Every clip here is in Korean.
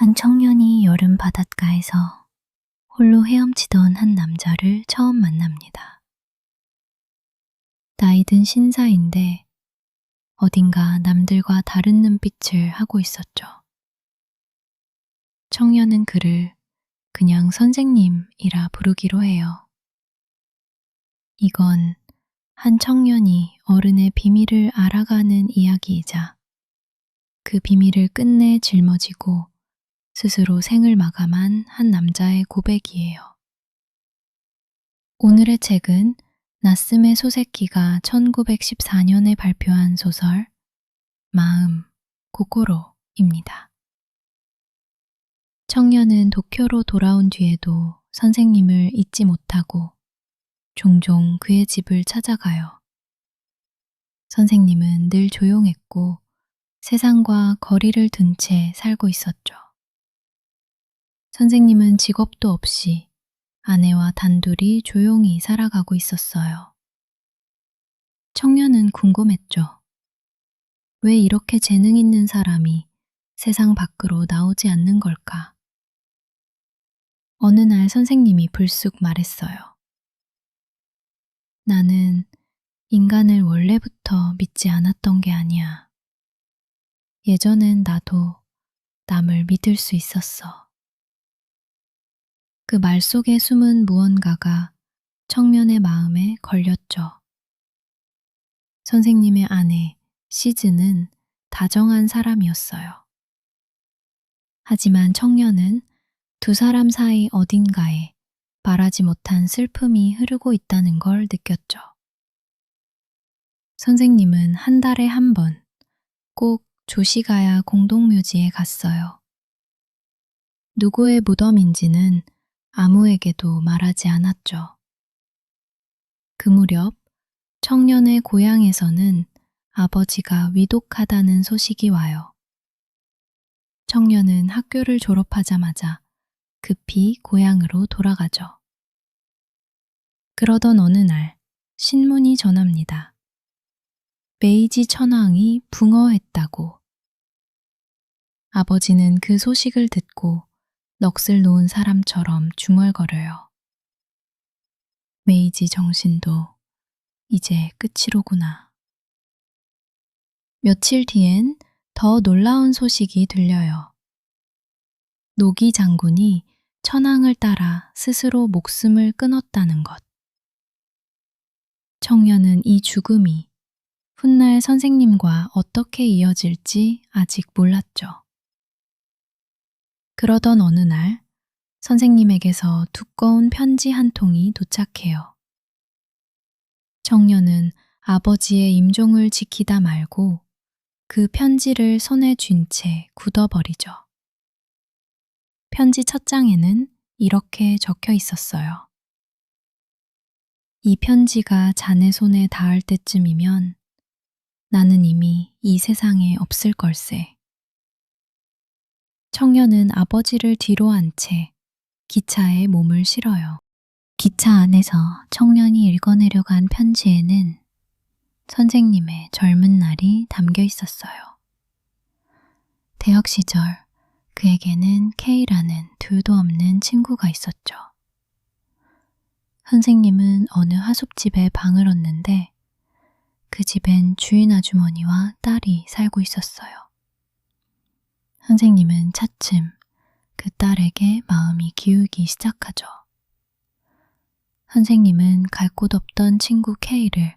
한 청년이 여름 바닷가에서 홀로 헤엄치던 한 남자를 처음 만납니다. 나이든 신사인데 어딘가 남들과 다른 눈빛을 하고 있었죠. 청년은 그를 그냥 선생님이라 부르기로 해요. 이건 한 청년이 어른의 비밀을 알아가는 이야기이자 그 비밀을 끝내 짊어지고 스스로 생을 마감한 한 남자의 고백이에요. 오늘의 책은 나스메 소세키가 1914년에 발표한 소설 마음, 고코로입니다. 청년은 도쿄로 돌아온 뒤에도 선생님을 잊지 못하고 종종 그의 집을 찾아가요. 선생님은 늘 조용했고 세상과 거리를 둔 채 살고 있었죠. 선생님은 직업도 없이 아내와 단둘이 조용히 살아가고 있었어요. 청년은 궁금했죠. 왜 이렇게 재능 있는 사람이 세상 밖으로 나오지 않는 걸까? 어느 날 선생님이 불쑥 말했어요. 나는 인간을 원래부터 믿지 않았던 게 아니야. 예전엔 나도 남을 믿을 수 있었어. 그 말 속에 숨은 무언가가 청년의 마음에 걸렸죠. 선생님의 아내 시즈는 다정한 사람이었어요. 하지만 청년은 두 사람 사이 어딘가에 말하지 못한 슬픔이 흐르고 있다는 걸 느꼈죠. 선생님은 한 달에 한 번 꼭 조시가야 공동묘지에 갔어요. 누구의 무덤인지는 아무에게도 말하지 않았죠. 그 무렵 청년의 고향에서는 아버지가 위독하다는 소식이 와요. 청년은 학교를 졸업하자마자 급히 고향으로 돌아가죠. 그러던 어느 날 신문이 전합니다. 메이지 천황이 붕어했다고. 아버지는 그 소식을 듣고 넋을 놓은 사람처럼 중얼거려요. 메이지 정신도 이제 끝이로구나. 며칠 뒤엔 더 놀라운 소식이 들려요. 노기 장군이 천황을 따라 스스로 목숨을 끊었다는 것. 청년은 이 죽음이 훗날 선생님과 어떻게 이어질지 아직 몰랐죠. 그러던 어느 날 선생님에게서 두꺼운 편지 한 통이 도착해요. 청년은 아버지의 임종을 지키다 말고 그 편지를 손에 쥔 채 굳어버리죠. 편지 첫 장에는 이렇게 적혀 있었어요. 이 편지가 자네 손에 닿을 때쯤이면 나는 이미 이 세상에 없을 걸세. 청년은 아버지를 뒤로 한 채 기차에 몸을 실어요. 기차 안에서 청년이 읽어내려고 한 편지에는 선생님의 젊은 날이 담겨 있었어요. 대학 시절 그에게는 K라는 둘도 없는 친구가 있었죠. 선생님은 어느 하숙집에 방을 얻는데 그 집엔 주인 아주머니와 딸이 살고 있었어요. 선생님은 차츰 그 딸에게 마음이 기울기 시작하죠. 선생님은 갈 곳 없던 친구 K를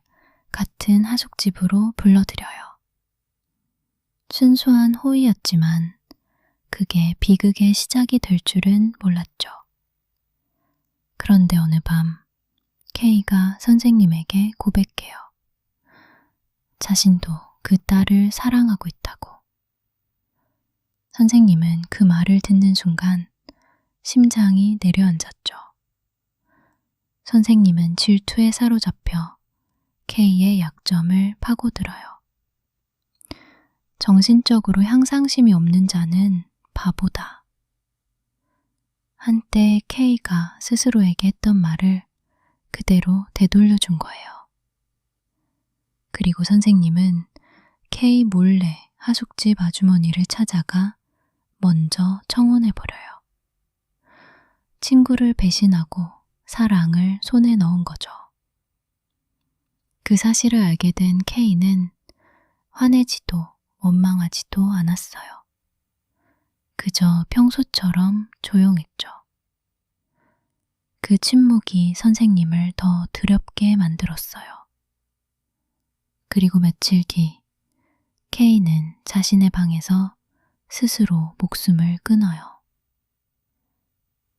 같은 하숙집으로 불러들여요. 순수한 호의였지만 그게 비극의 시작이 될 줄은 몰랐죠. 그런데 어느 밤 K가 선생님에게 고백해요. 자신도 그 딸을 사랑하고 있다고. 선생님은 그 말을 듣는 순간 심장이 내려앉았죠. 선생님은 질투에 사로잡혀 K의 약점을 파고들어요. 정신적으로 향상심이 없는 자는 바보다. 한때 K가 스스로에게 했던 말을 그대로 되돌려준 거예요. 그리고 선생님은 K 몰래 하숙집 아주머니를 찾아가 먼저 청혼해버려요. 친구를 배신하고 사랑을 손에 넣은 거죠. 그 사실을 알게 된 K는 화내지도 원망하지도 않았어요. 그저 평소처럼 조용했죠. 그 침묵이 선생님을 더 두렵게 만들었어요. 그리고 며칠 뒤 K는 자신의 방에서 스스로 목숨을 끊어요.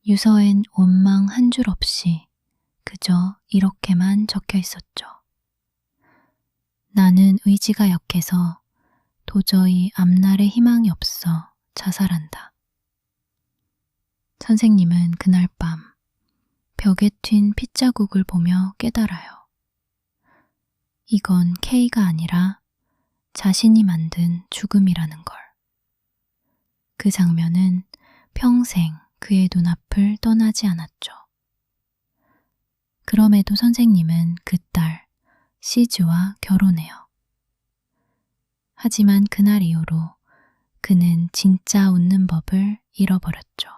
유서엔 원망 한 줄 없이 그저 이렇게만 적혀 있었죠. 나는 의지가 약해서 도저히 앞날에 희망이 없어 자살한다. 선생님은 그날 밤 벽에 튄 핏자국을 보며 깨달아요. 이건 K가 아니라 자신이 만든 죽음이라는 걸. 그 장면은 평생 그의 눈앞을 떠나지 않았죠. 그럼에도 선생님은 그 딸 시즈와 결혼해요. 하지만 그날 이후로 그는 진짜 웃는 법을 잃어버렸죠.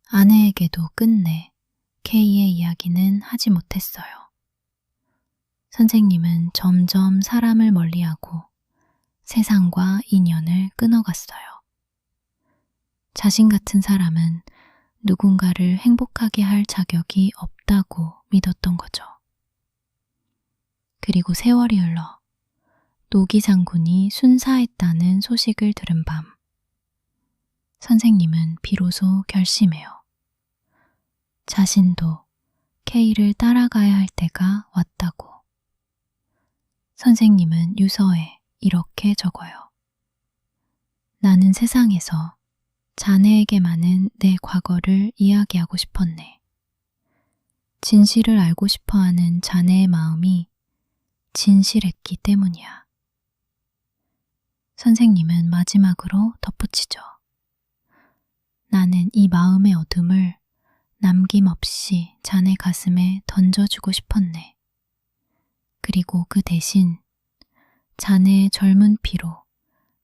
아내에게도 끝내 K의 이야기는 하지 못했어요. 선생님은 점점 사람을 멀리하고 세상과 인연을 끊어갔어요. 자신 같은 사람은 누군가를 행복하게 할 자격이 없다고 믿었던 거죠. 그리고 세월이 흘러 노기 장군이 순사했다는 소식을 들은 밤, 선생님은 비로소 결심해요. 자신도 K를 따라가야 할 때가 왔다고. 선생님은 유서에 이렇게 적어요. 나는 세상에서 자네에게만은 내 과거를 이야기하고 싶었네. 진실을 알고 싶어하는 자네의 마음이 진실했기 때문이야. 선생님은 마지막으로 덧붙이죠. 나는 이 마음의 어둠을 남김없이 자네 가슴에 던져주고 싶었네. 그리고 그 대신 자네의 젊은 피로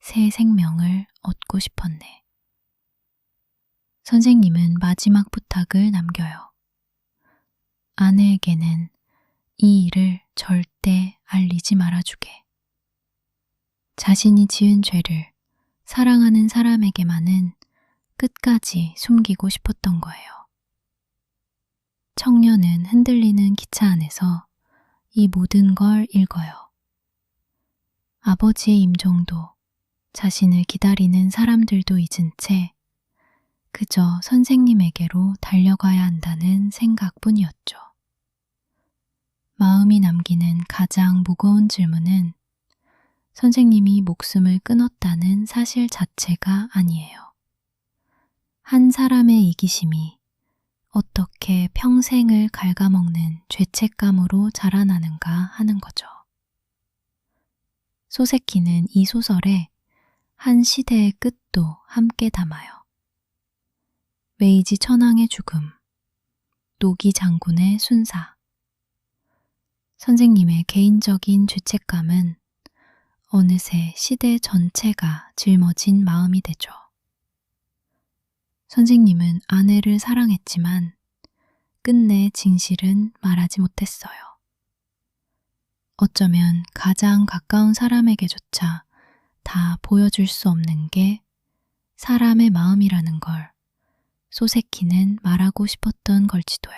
새 생명을 얻고 싶었네. 선생님은 마지막 부탁을 남겨요. 아내에게는 이 일을 절대 알리지 말아주게. 자신이 지은 죄를 사랑하는 사람에게만은 끝까지 숨기고 싶었던 거예요. 청년은 흔들리는 기차 안에서 이 모든 걸 읽어요. 아버지의 임종도 자신을 기다리는 사람들도 잊은 채 그저 선생님에게로 달려가야 한다는 생각뿐이었죠. 마음이 남기는 가장 무거운 질문은 선생님이 목숨을 끊었다는 사실 자체가 아니에요. 한 사람의 이기심이 어떻게 평생을 갉아먹는 죄책감으로 자라나는가 하는 거죠. 소세키는 이 소설에 한 시대의 끝도 함께 담아요. 메이지 천황의 죽음, 노기 장군의 순사. 선생님의 개인적인 죄책감은 어느새 시대 전체가 짊어진 마음이 되죠. 선생님은 아내를 사랑했지만 끝내 진실은 말하지 못했어요. 어쩌면 가장 가까운 사람에게조차 다 보여줄 수 없는 게 사람의 마음이라는 걸 소세키는 말하고 싶었던 걸지도요.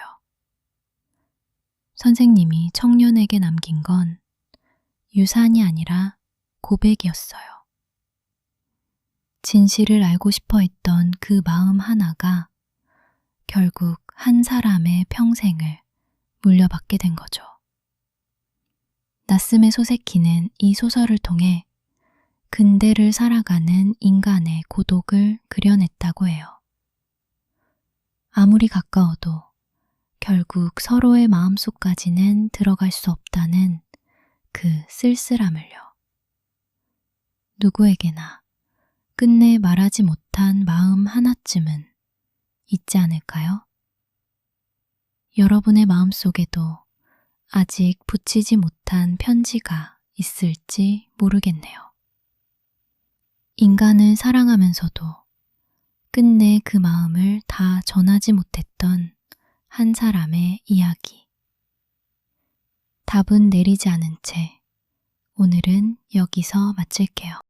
선생님이 청년에게 남긴 건 유산이 아니라 고백이었어요. 진실을 알고 싶어 했던 그 마음 하나가 결국 한 사람의 평생을 물려받게 된 거죠. 나스메 소세키는 이 소설을 통해 근대를 살아가는 인간의 고독을 그려냈다고 해요. 아무리 가까워도 결국 서로의 마음속까지는 들어갈 수 없다는 그 쓸쓸함을요. 누구에게나 끝내 말하지 못한 마음 하나쯤은 있지 않을까요? 여러분의 마음속에도 아직 붙이지 못한 편지가 있을지 모르겠네요. 인간을 사랑하면서도 끝내 그 마음을 다 전하지 못했던 한 사람의 이야기. 답은 내리지 않은 채 오늘은 여기서 마칠게요.